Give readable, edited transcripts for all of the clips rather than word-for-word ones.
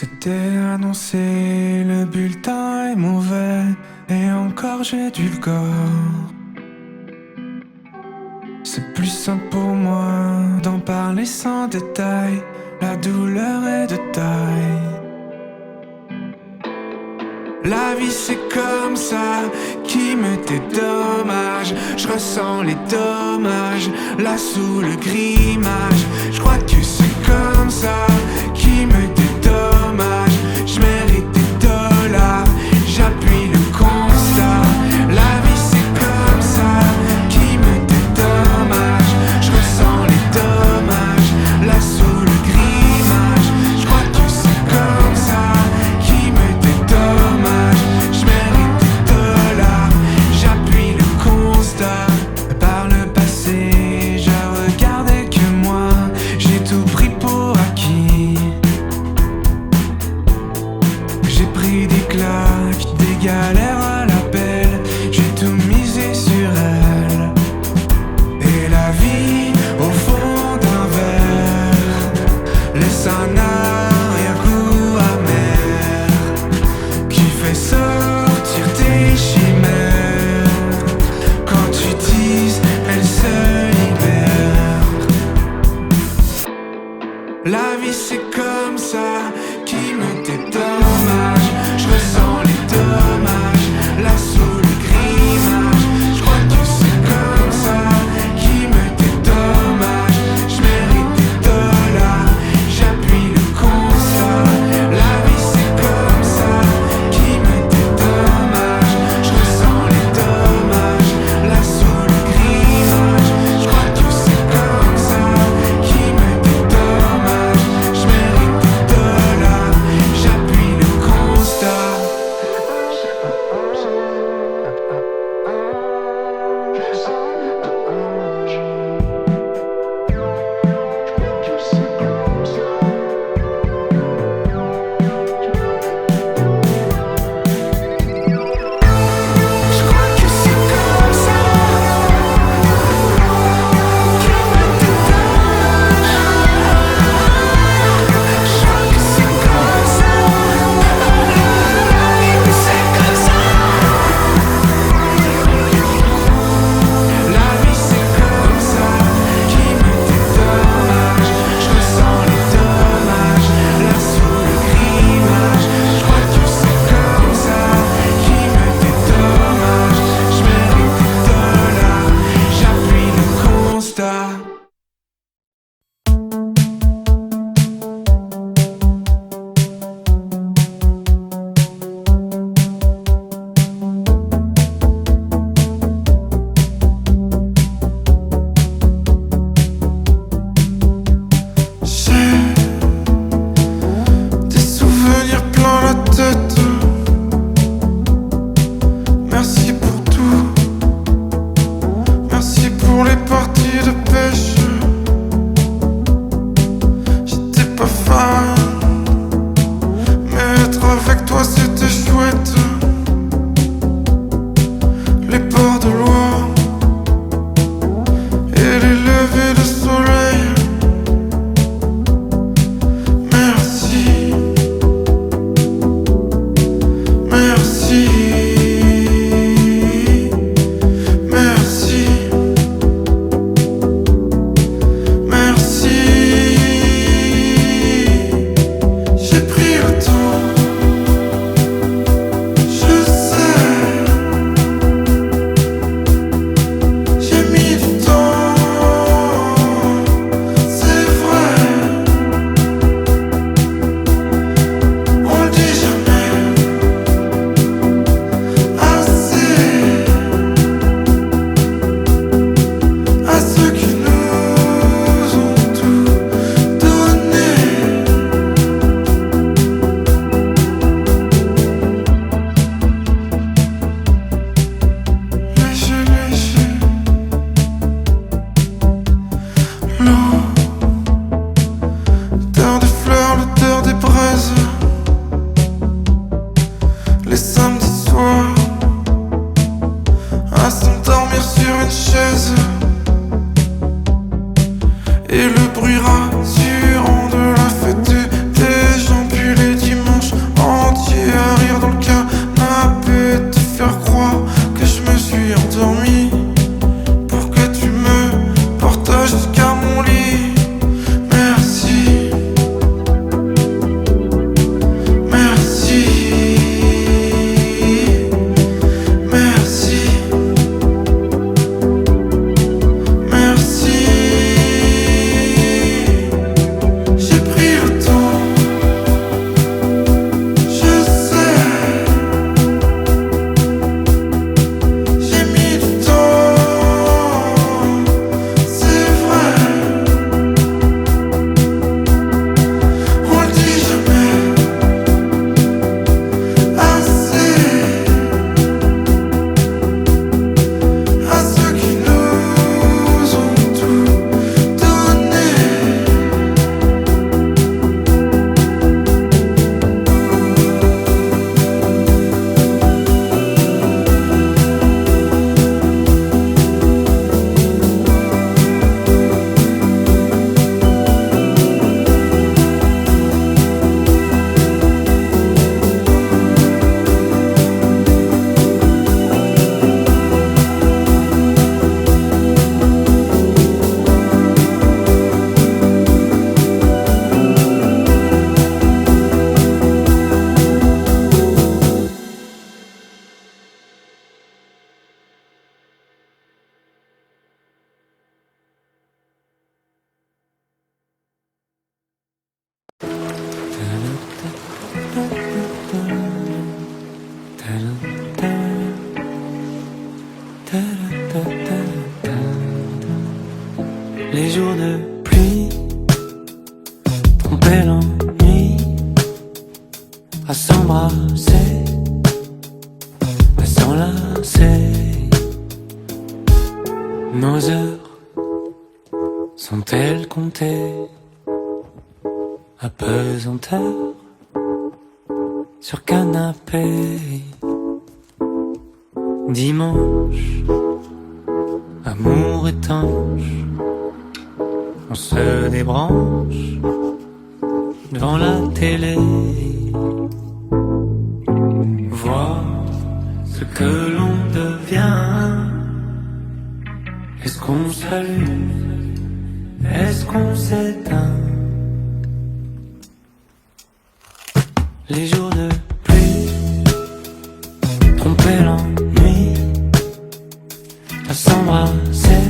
C'était annoncé, le bulletin est mauvais, et encore j'ai du le corps. C'est plus simple pour moi d'en parler sans détail, la douleur est de taille. La vie c'est comme ça, qui me dédommage. Je ressens les dommages, là sous le grimage. Je crois que c'est comme ça, qui me dédommage. Je mérite des dollars, j'appuie le constat. La vie c'est comme ça, qui me dédommage. Je ressens les dommages, là sous le grimage. Je crois que c'est comme ça, qui me dédommage. Je mérite des dollars, j'appuie le constat. Par le passé, je regardais que moi, j'ai tout pris pour acquis. J'ai pris des claques, des galères à l'appel, j'ai tout misé sur elle. Et la vie, au fond d'un verre, laisse un arrière-goût amer qui fait sortir tes chimères. Quand tu dises, elle se libère. La vie c'est comme ça, qui me dédommage. Je ressens les dommages, là sous le grimage. Je crois que c'est comme ça, qui me dédommage. Je mérite des dollars, j'appuie le Les jours de pluie trompaient l'ennui à s'embrasser, à s'enlacer. Nos heures sont-elles comptées à pesanteur sur canapé? Dimanche, amour étanche, on se débranche devant la télé, voir ce que l'on devient. Est-ce qu'on s'allume? Est-ce qu'on s'éteint? Les jours de pluie trompaient l'ennui à s'embrasser,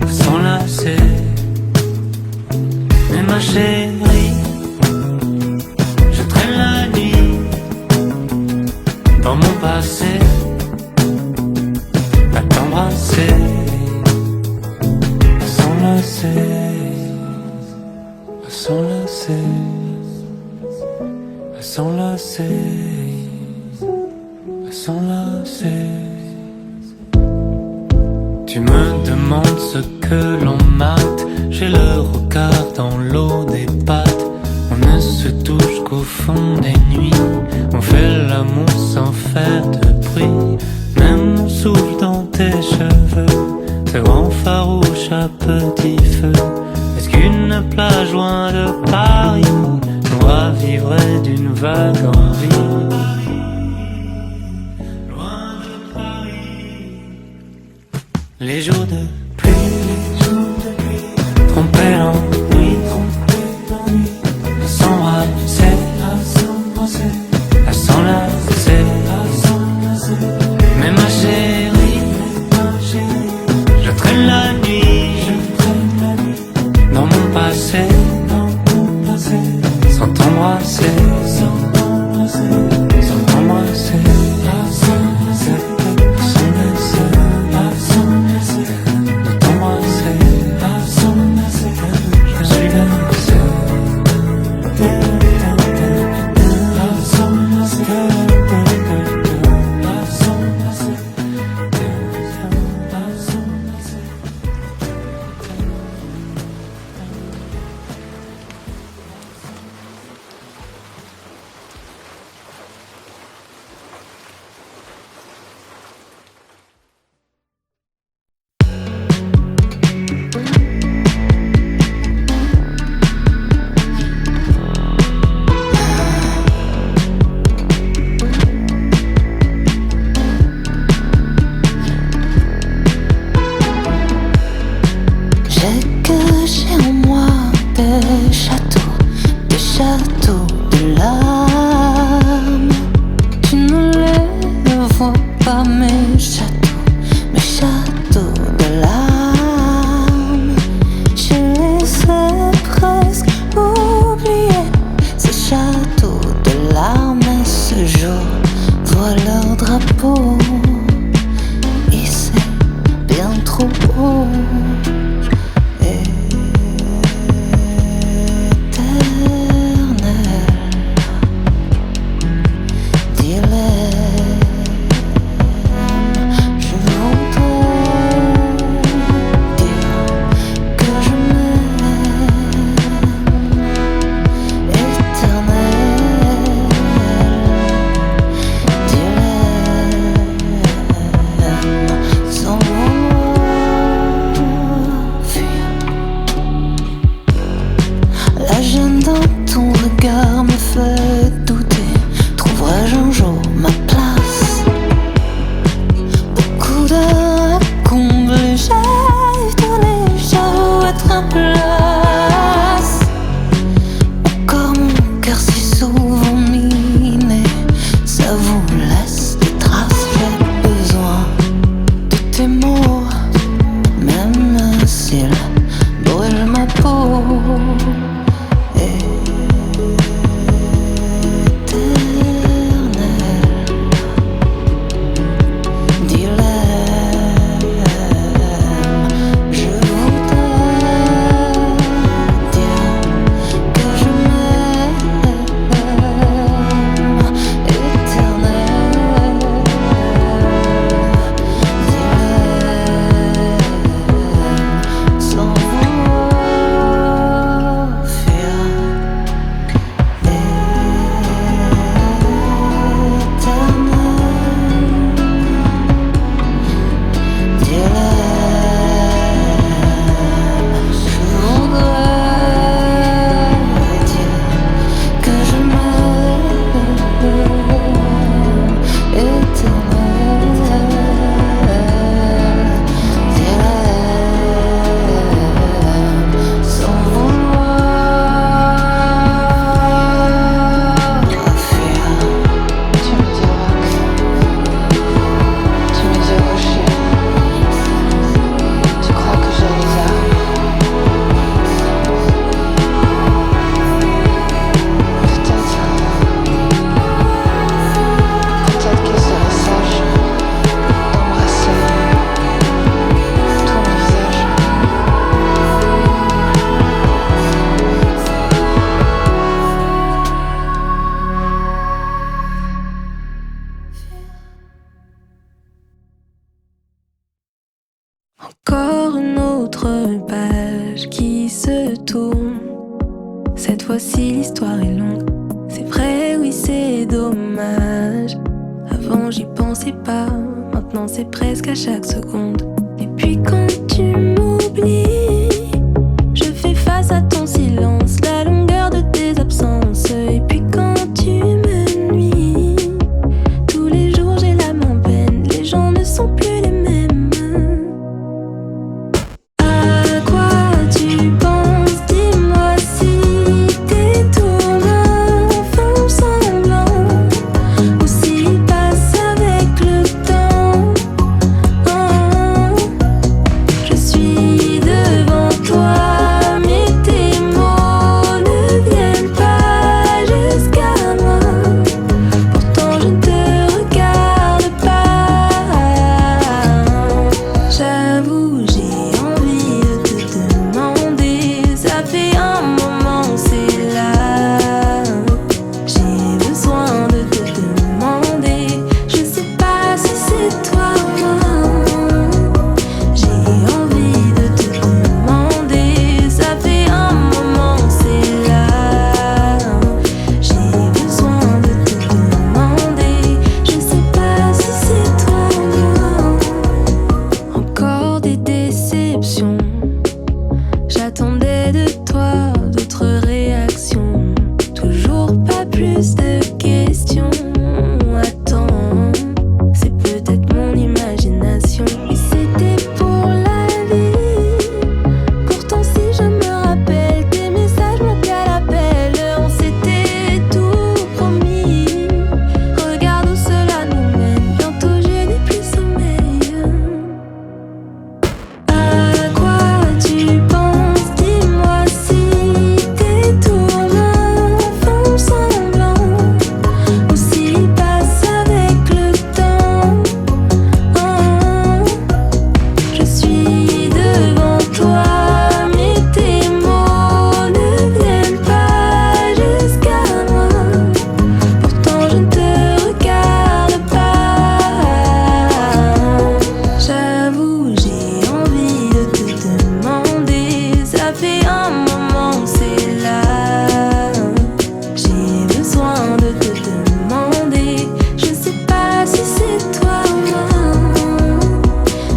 à s'enlacer. Mais ma chérie, je traîne la nuit dans mon passé à t'embrasser, à s'enlacer, à s'enlacer, à s'enlacer, à s'enlacer. Tu me demandes ce que l'on mate, j'ai le regard dans l'eau des pattes. On ne se touche qu'au fond des nuits, on fait l'amour sans faire de bruit. Même mon souffle dans tes cheveux, ce grand farouche à petit feu. Est-ce qu'une plage loin de Paris nous ravivrait d'une vague envie? Loin de Paris. Les jours de pluie trompaient l'ennui à s'embrasser, à s'enlacer. Mais ma chérie, je traîne la nuit dans mon passé, sans t'embrasser, page qui se tourne. Cette fois-ci l'histoire est longue. C'est vrai, oui, c'est dommage. Avant j'y pensais pas, maintenant c'est presque à chaque seconde. Et puis quand tu m'oublies, je fais face à ton silence, la longueur de tes absences. Et puis quand tu me nuis, tous les jours j'ai l'âme en peine, les gens ne sont plus les mêmes. À quoi tu penses? Dis-moi si tes tourments font semblant, ou s'ils passent avec le temps. Oh, je suis devant toi, mais tes mots ne viennent pas jusqu'à moi. Pourtant je ne te regarde pas. J'avoue, j'ai envie de te demander. Ça fait un moment, c'est là. J'ai besoin de te demander. Je sais pas si c'est toi ou moi. J'ai envie de te demander. Ça fait un moment, c'est là. J'ai besoin de te demander. Je sais pas si c'est toi ou moi. Encore des déceptions. J'attendais de toi d'autres réactions. Toujours pas plus de questions. Attends, c'est peut-être mon imagination. Et c'était pour la vie. Pourtant si je me rappelle, tes messages manquent à l'appel. On s'était tout promis. Regarde où cela nous mène. Bientôt je n'ai plus sommeil. À quoi tu penses? Dis-moi si tes tourments font semblant, ou s'ils passent avec le temps. Oh, je suis devant toi, mais tes mots ne viennent pas jusqu'à moi. Pourtant je ne te regarde pas. J'avoue, j'ai envie de te demander. Ça fait un moment, c'est là. J'ai besoin de te demander. Je sais pas si c'est toi ou moi.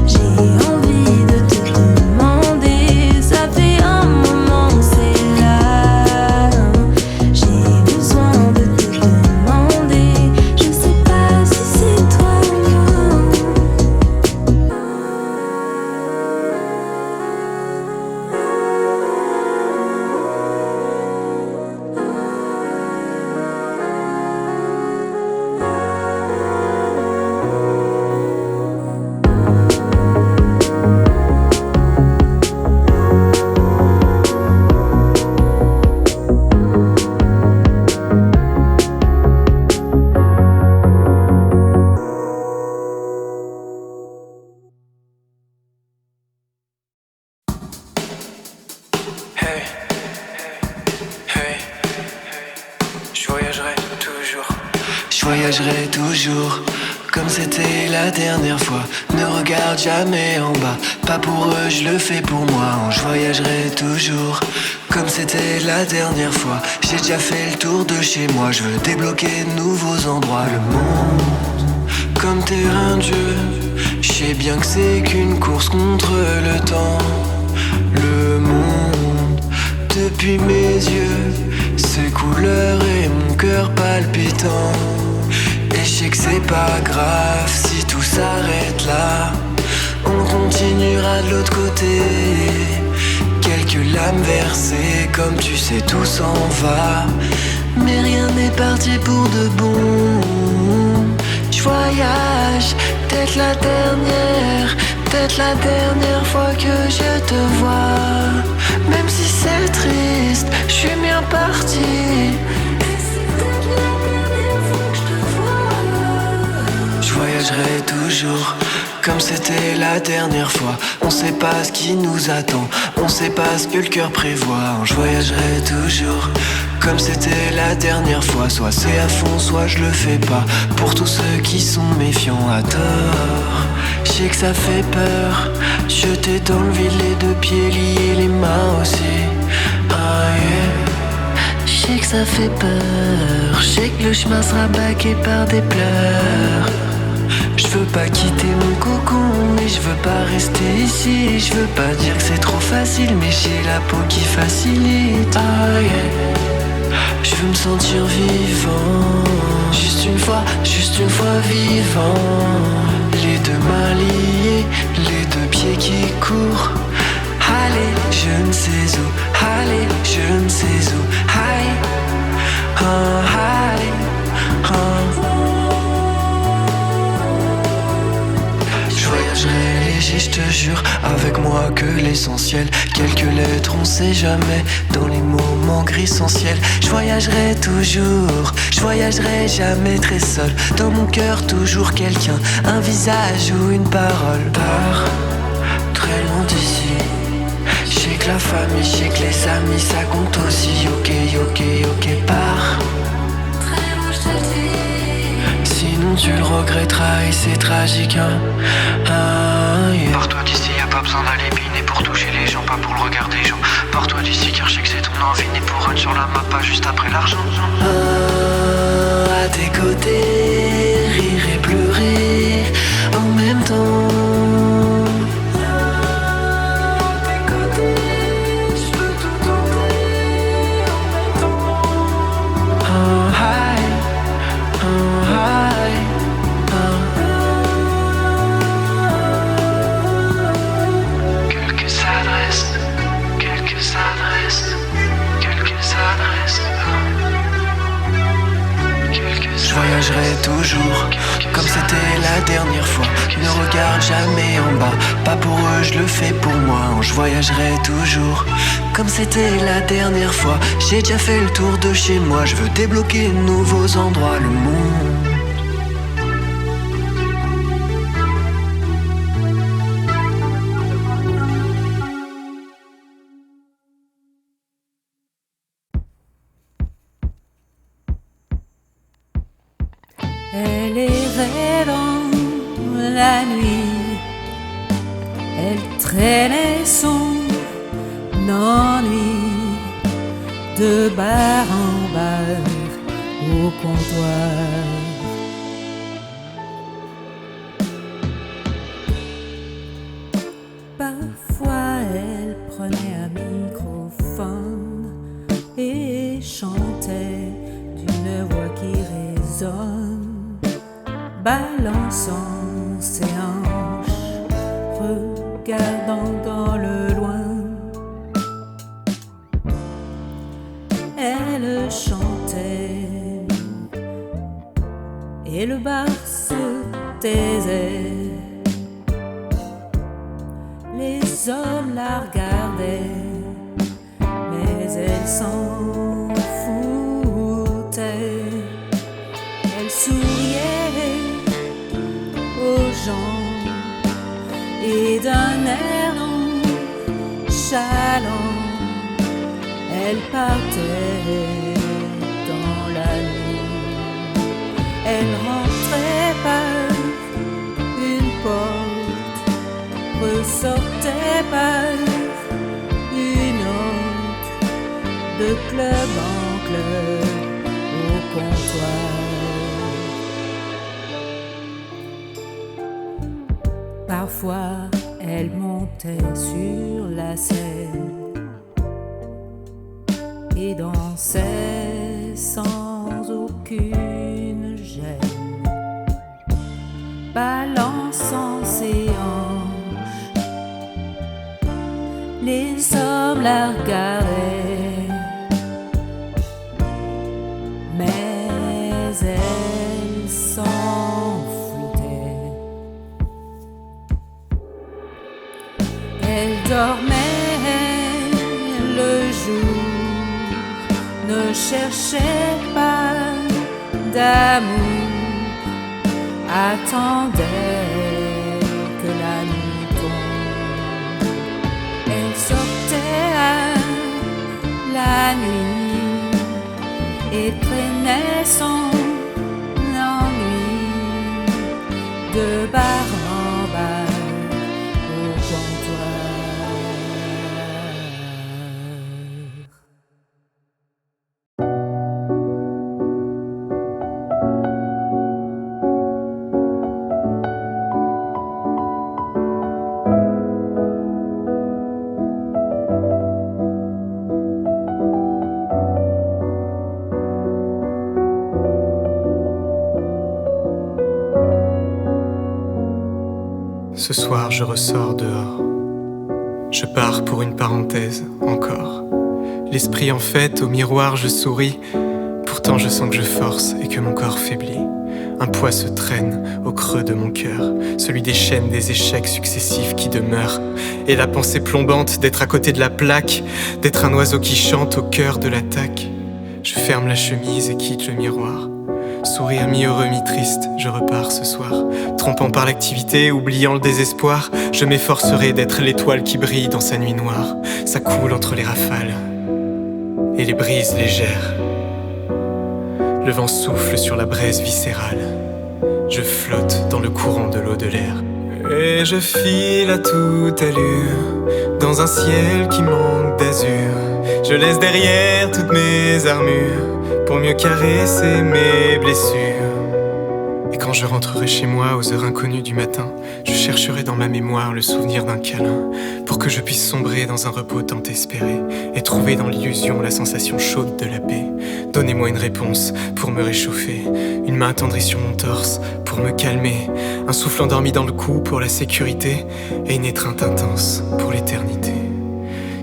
J'ai envie de te demander. Ça fait un moment, c'est là. J'ai besoin de te demander. Je sais pas si c'est toi ou moi. Hey, hey, je voyagerai toujours. Je voyagerai toujours, comme c'était la dernière fois. Ne regarde jamais en bas, pas pour eux, je le fais pour moi. Je voyagerai toujours, comme c'était la dernière fois. J'ai déjà fait le tour de chez moi, je veux débloquer de nouveaux endroits. Le monde, comme terrain de jeu, je sais bien que c'est qu'une course contre le temps. Le monde, depuis mes yeux, ses couleurs et mon cœur palpitant. Et je sais que c'est pas grave si tout s'arrête là. On continuera de l'autre côté. Quelques lames versées, comme tu sais tout s'en va. Mais rien n'est parti pour de bon. Je voyage, peut-être la dernière fois que je te vois. Même si c'est triste, je suis bien parti. Et c'est peut-être la dernière fois que je te vois. Je voyagerai toujours, comme c'était la dernière fois. On sait pas ce qui nous attend, on sait pas ce que le cœur prévoit. Je voyagerai toujours, comme c'était la dernière fois. Soit c'est à fond, soit je le fais pas. Pour tous ceux qui sont méfiants à tort, je sais que ça fait peur. Jeter dans le vide les deux pieds, lier les mains aussi. Ah yeah. Je sais que ça fait peur. Je sais que le chemin sera bâqué par des pleurs. Je veux pas quitter mon cocon, mais je veux pas rester ici. Je veux pas dire que c'est trop facile, mais j'ai la peau qui facilite. Ah yeah. Je veux me sentir vivant. Juste une fois vivant. Les deux mains liées, les deux pieds qui courent. Allez, je ne sais où, allez, je ne sais où. Aïe, aïe, je voyagerai léger, je te jure, avec moi que l'essentiel. Quelques lettres, on sait jamais, dans les moments gris sans ciel. Je voyagerai toujours, je voyagerai jamais très seul. Dans mon cœur, toujours quelqu'un, un visage ou une parole. Par très loin d'ici, je sais que la famille, je sais que les amis, ça compte aussi. Ok, ok, ok, pars. Sinon tu le regretteras et c'est tragique hein. Ah, yeah. Pars-toi d'ici, y'a pas besoin d'aller biner pour toucher les gens, pas pour le regard des gens. Pars-toi d'ici car je sais que c'est ton envie, ni pour run sur la map, pas juste après l'argent. À tes côtés, rire et pleurer en même temps. Je voyagerai toujours, comme c'était la dernière fois. Ne regarde jamais en bas, pas pour eux, je le fais pour moi. Je voyagerai toujours, comme c'était la dernière fois. J'ai déjà fait le tour de chez moi, je veux débloquer de nouveaux endroits, le monde. Elle errait dans la nuit, elle traînait son ennui de bar en bar au comptoir. Parfois elle prenait un microphone et chantait d'une voix qui résonne, balançant ses hanches, regardant dans le loin. Elle chantait et le bar se taisait. Les hommes la regardaient, mais elle s'en foutait. Elle souriait aux gens et d'un air nonchalant, elle partait dans la nuit. Elle rentrait par une porte, ressortait par une autre, de club en club au comptoir. Parfois, elle montait sur la scène et dansait sans aucune gêne, balançant ses hanches. Les hommes la regardaient, mais elle s'en foutait. Elle dormait le jour, ne cherchait pas d'amour, attendait que la nuit tombe. Elle sortait à la nuit et prenait son ennui de bar en bar au comptoir. Ce soir, je ressors dehors. Je pars pour une parenthèse, encore. L'esprit en fête, au miroir, je souris. Pourtant, je sens que je force et que mon corps faiblit. Un poids se traîne au creux de mon cœur, celui des chaînes des échecs successifs qui demeurent. Et la pensée plombante d'être à côté de la plaque, d'être un oiseau qui chante au cœur de l'attaque. Je ferme la chemise et quitte le miroir. Sourire mi-heureux, mi-triste, je repars ce soir. Trompant par l'activité, oubliant le désespoir, je m'efforcerai d'être l'étoile qui brille dans sa nuit noire. Ça coule entre les rafales et les brises légères. Le vent souffle sur la braise viscérale. Je flotte dans le courant de l'eau de l'air. Et je file à toute allure dans un ciel qui manque d'azur. Je laisse derrière toutes mes armures pour mieux caresser mes blessures. Et quand je rentrerai chez moi aux heures inconnues du matin, je chercherai dans ma mémoire le souvenir d'un câlin pour que je puisse sombrer dans un repos tant espéré et trouver dans l'illusion la sensation chaude de la paix. Donnez-moi une réponse pour me réchauffer, une main attendrie sur mon torse pour me calmer, un souffle endormi dans le cou pour la sécurité et une étreinte intense pour l'éternité.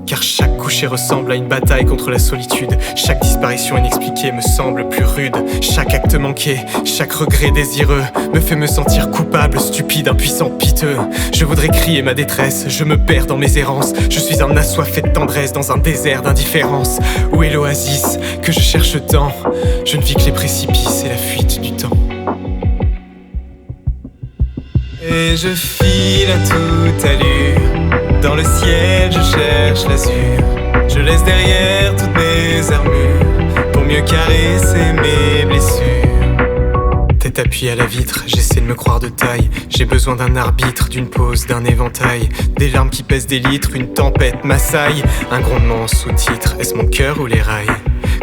Car chaque coucher ressemble à une bataille contre la solitude. Chaque disparition inexpliquée me semble plus rude. Chaque acte manqué, chaque regret désireux me fait me sentir coupable, stupide, impuissant, piteux. Je voudrais crier ma détresse, je me perds dans mes errances. Je suis un assoiffé de tendresse dans un désert d'indifférence. Où est l'oasis que je cherche tant? Je ne vis que les précipices et la fuite du temps. Et je file à toute allure dans le ciel, je cherche l'azur. Je laisse derrière toutes mes armures pour mieux caresser mes blessures. Tête appuyée à la vitre, j'essaie de me croire de taille. J'ai besoin d'un arbitre, d'une pause, d'un éventail. Des larmes qui pèsent des litres, une tempête m'assaille. Un grondement en sous-titre, est-ce mon cœur ou les rails?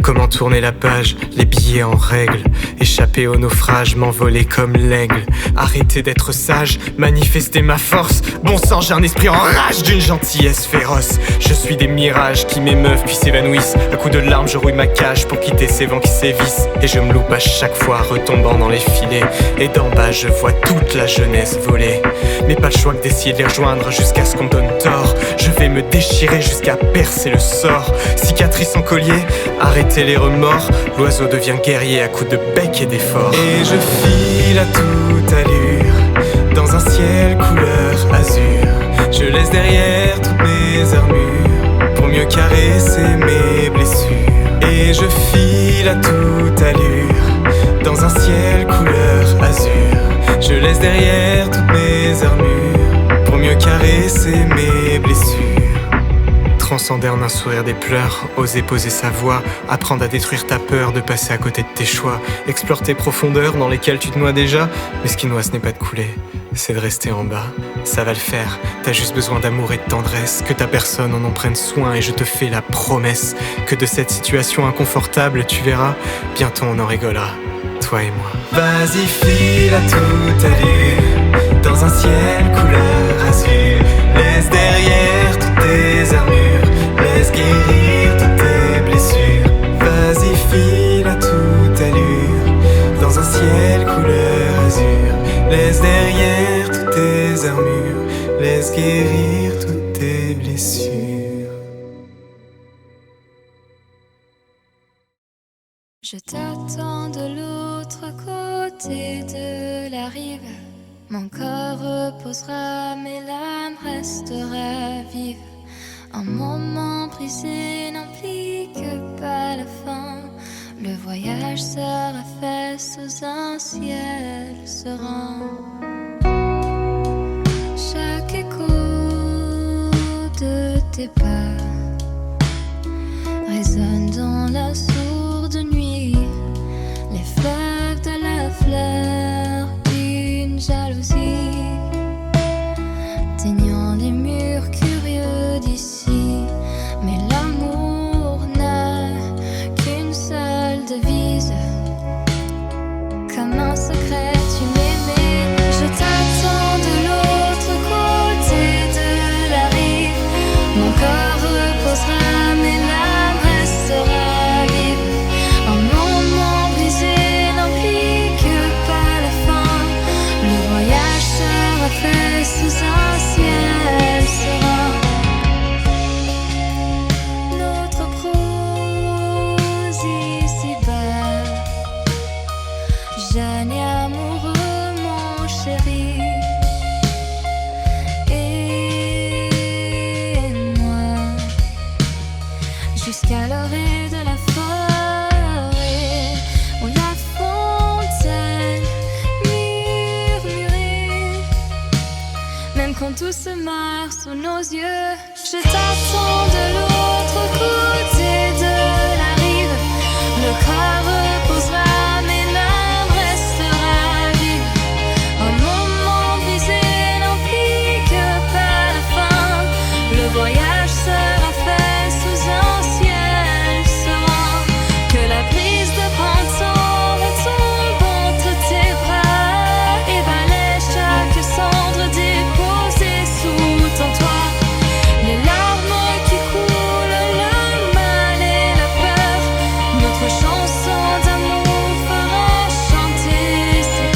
Comment tourner la page, les billets en règle. Échapper au naufrage, m'envoler comme l'aigle. Arrêter d'être sage, manifester ma force. Bon sang, j'ai un esprit en rage d'une gentillesse féroce. Je suis des mirages qui m'émeuvent puis s'évanouissent. À coups de larmes, je rouille ma cage pour quitter ces vents qui sévissent. Et je me loupe à chaque fois, retombant dans les filets. Et d'en bas, je vois toute la jeunesse voler. Mais pas le choix que d'essayer de les rejoindre jusqu'à ce qu'on me donne tort. Je vais me déchirer jusqu'à percer le sort. Cicatrice en collier, arrêtez les remords. L'oiseau devient guerrier à coups de bec et d'effort. Et je file à toute allure dans un ciel couleur azur. Je laisse derrière toutes mes armures pour mieux caresser mes blessures. Et je file à toute allure dans un ciel couleur azur. Je laisse derrière toutes mes armures pour mieux caresser mes blessures. Transcender en un sourire des pleurs, oser poser sa voix, apprendre à détruire ta peur de passer à côté de tes choix. Explore tes profondeurs dans lesquelles tu te noies déjà. Mais ce qui noie, ce n'est pas de couler, c'est de rester en bas. Ça va le faire, t'as juste besoin d'amour et de tendresse. Que ta personne en prenne soin et je te fais la promesse que de cette situation inconfortable, tu verras, bientôt on en rigolera, toi et moi. Vas-y file à toute allure dans un ciel couleur azur. Laisse derrière toutes tes armures, laisse guérir toutes tes blessures. Vas-y file à toute allure dans un ciel couleur azur. Laisse derrière toutes tes armures, laisse guérir toutes tes blessures. Je t'attends de l'autre côté de la rive. Mon corps reposera, mes larmes restera vive. Un moment brisé n'implique pas la fin. Le voyage sera fait sous un ciel serein. Chaque écho de tes pas résonne dans la sourde nuit. devise. Comme un secret, tu m'aimais. Je t'attends de l'autre côté de la rive. Mon corps reposera, mais l'âme restera libre. Un moment brisé n'implique pas la fin. Le voyage sera fait sous un ciel serein. Notre prose ici-bas. Jeune et amoureux, mon chéri. Et moi, jusqu'à l'orée de la forêt, où la fontaine murmurait. Même quand tout se meurt sous nos yeux, je t'attends de l'autre côté de la rive. Le corps reposera, mais l'âme restera vive. Un moment brisé n'implique pas la fin. Le voyage sera fait sous un ciel serein. Que la brise de printemps retombe entre tes bras et balaie chaque cendre déposée sous ton toit. Les larmes qui coulent, le mal et la peur. Notre chanson d'amour fera chanter ces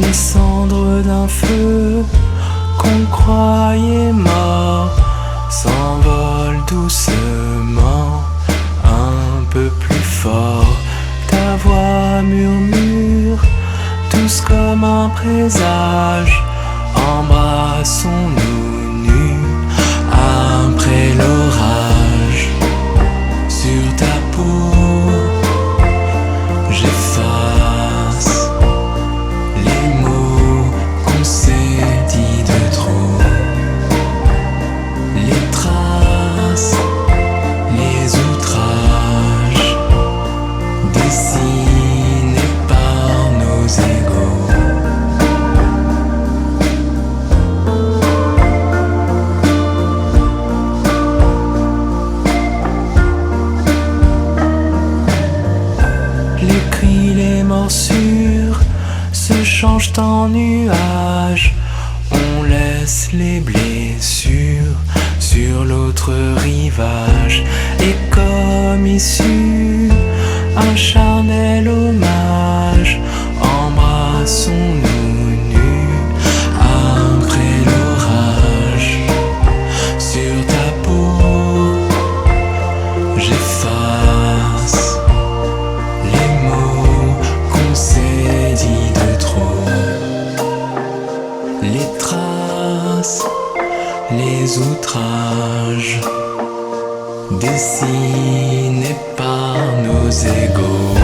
Les cendres d'un feu qu'on croyait mort s'envolent doucement, un peu plus fort. Ta voix murmure, tous comme un présage. Embrassons-nous nus après l'orage. Sur ta peau, j'efface les mots qu'on s'est dit de trop. Les traces, les outrages dessinés par nos égaux. Les cris, les morsures se changent en nuages. On laisse les blessures sur l'autre rivage. Et comme issu, un charnel hommage, embrassons-nous nus après l'orage. Sur ta peau, j'efface les mots qu'on s'est dit de trop. Les traces, les outrages dessinés par nos égaux.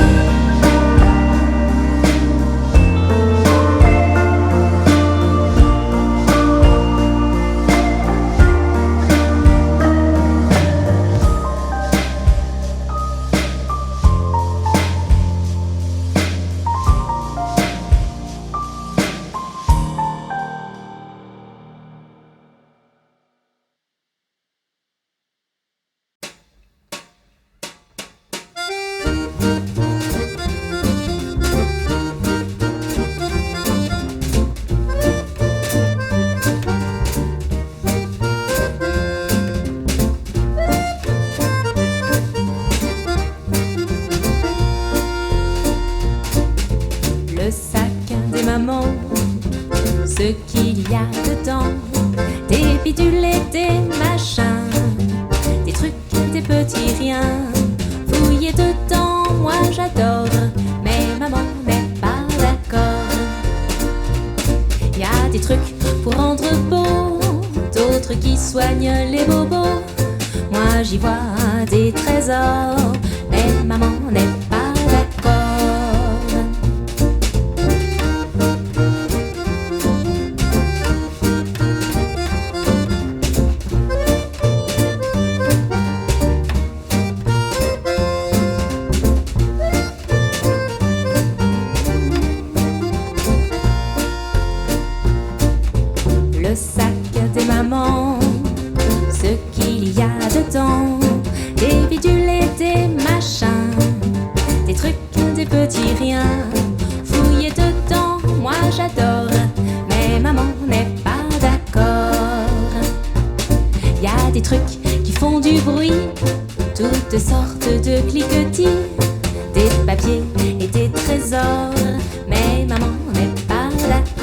j'adore, mais maman n'est pas d'accord. Y a des trucs pour rendre beau, d'autres qui soignent les bobos. Moi j'y vois des trésors, mais maman n'est pas d'accord. Le sac des mamans, ce qu'il y a dedans, des bidules et des machins, des trucs, des petits riens, fouillés dedans, moi j'adore, mais maman n'est pas d'accord. Y a des trucs qui font du bruit, toutes sortes de cliquetis, des papiers et des trésors, mais maman n'est pas d'accord.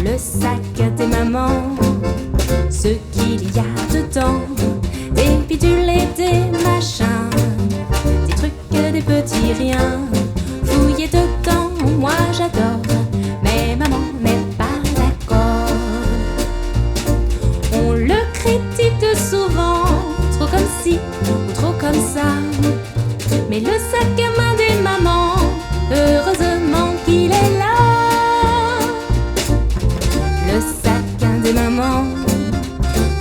Le sac des mamans, ce qu'il y a dedans, des bidules et des machins, des trucs, des petits riens, fouillés dedans, moi j'adore, mais maman n'est pas d'accord. On le critique souvent, trop comme ci ou trop comme ça, mais le sac à main des mamans, heureusement qu'il est là. Le sac des mamans,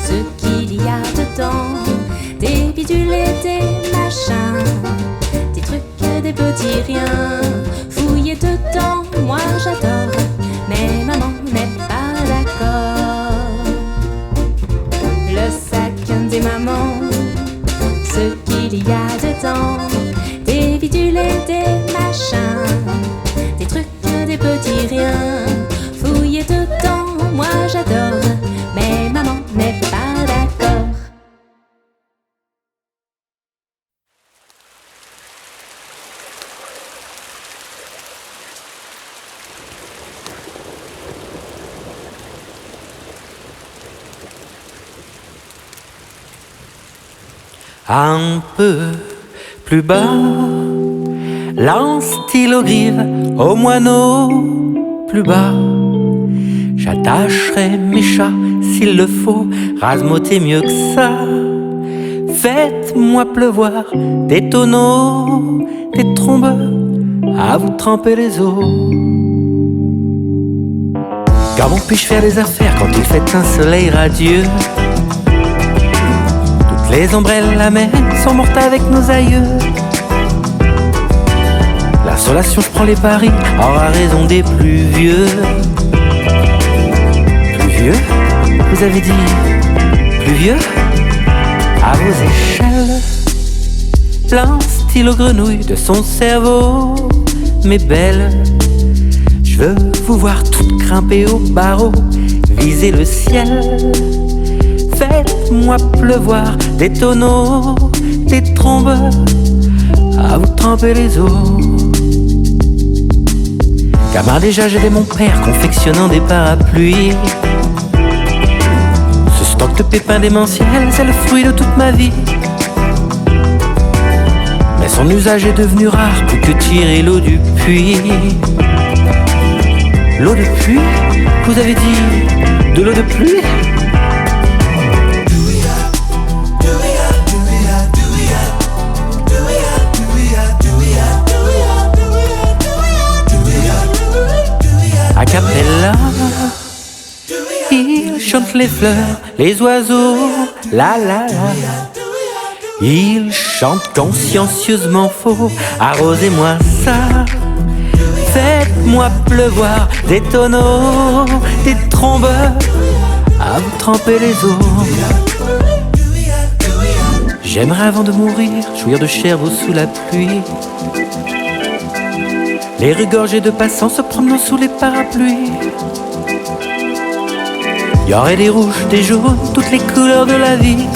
ce qu'il y a dedans, des bidules et des machins, des trucs, des petits riens, fouillés dedans, moi j'adore, mais maman n'est pas d'accord. Le sac des mamans, ce qu'il y a dedans, des bidules et des machins, des trucs, des petits riens, fouillés dedans, moi j'adore, mais maman n'est pas d'accord. Un peu plus bas, lance stylo grive au moineau plus bas. J'attacherai mes chats s'il le faut, Razmoté mieux que ça. Faites-moi pleuvoir des tonneaux, des trombes, à vous tremper les os. Comment puis-je faire des affaires quand il fait un soleil radieux? Toutes les ombrelles amères sont mortes avec nos aïeux. L'insolation, je prends les paris, aura raison des plus vieux. Plus vieux, vous avez dit plus vieux? À vos échelles, lance stylo grenouille de son cerveau, mes belles. Je veux vous voir toutes grimper au barreau, viser le ciel. Faites-moi pleuvoir des tonneaux, des trombes, à vous tremper les os. Gamin déjà j'aidais mon père confectionnant des parapluies. Ce stock de pépins démentiels, c'est le fruit de toute ma vie. Mais son usage est devenu rare, plus que tirer l'eau du puits. L'eau de pluie? Vous avez dit de l'eau de pluie? A cappella, il chante les fleurs, les oiseaux, la la la. Il chante consciencieusement faux, arrosez-moi ça. Faites-moi pleuvoir des tonneaux, des trombes, à vous tremper les os. J'aimerais avant de mourir jouir de chervaux sous la pluie. Les rues gorgées de passants se promenant sous les parapluies. y aurait des rouges, des jaunes, toutes les couleurs de la vie.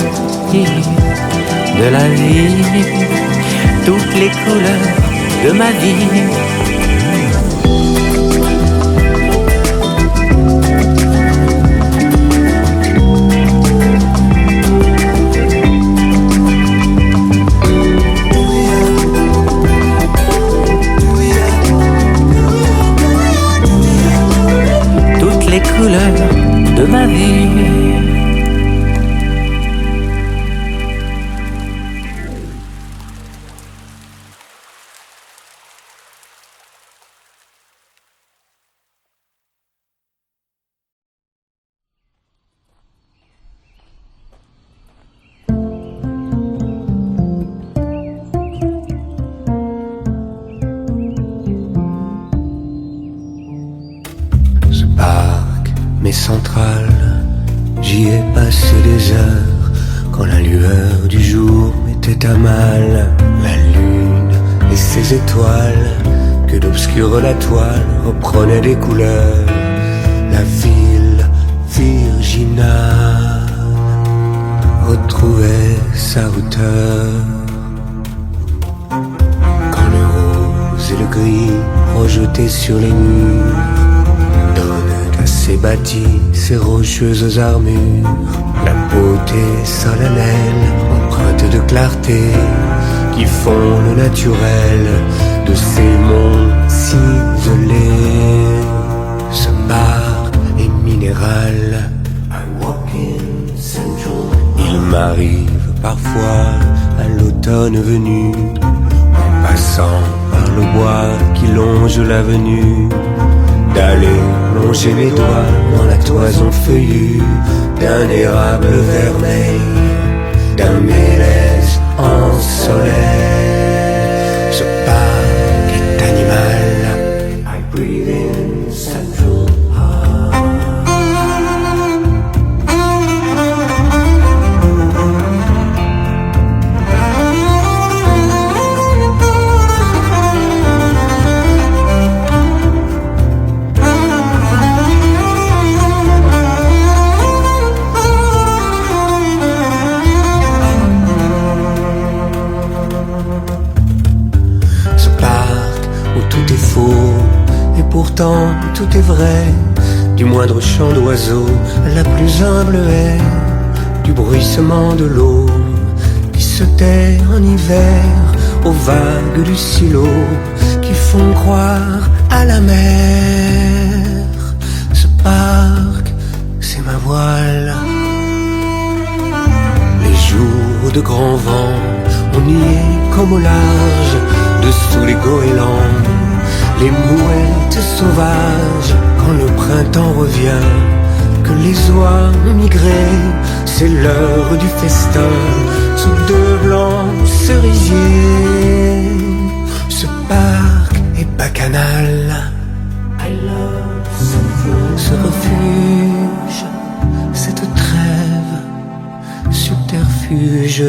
De la vie, toutes les couleurs de ma vie. Les couleurs de ma vie. Centrale, j'y ai passé des heures quand la lueur du jour mettait à mal la lune et ses étoiles, que d'obscure la toile reprenait des couleurs. La ville virginale retrouvait sa hauteur quand le rose et le gris projetés sur les murs ces bâtis, ces rocheuses armures, la beauté solennelle, empreinte de clarté, qui font le naturel de ces monts si isolés. Ce parc est minéral. Il m'arrive parfois à l'automne venu, en passant par le bois qui longe l'avenue, d'aller plonger les doigts dans la toison feuillue d'un érable vermeil, d'un mélèze en soleil. Ce parc est animal. I breathe in Central Park. Pourtant tout est vrai, du moindre chant d'oiseau à la plus humble haie, du bruissement de l'eau qui se tait en hiver aux vagues du silo qui font croire à la mer. Ce parc, c'est ma voile. Les jours de grand vent, on y est comme au large, dessous les goélands, les mouettes sauvages, quand le printemps revient, que les oies ont migré, c'est l'heure du festin, sous deux blancs cerisiers. Ce parc est bacchanal. Ce refuge, cette trêve, subterfuge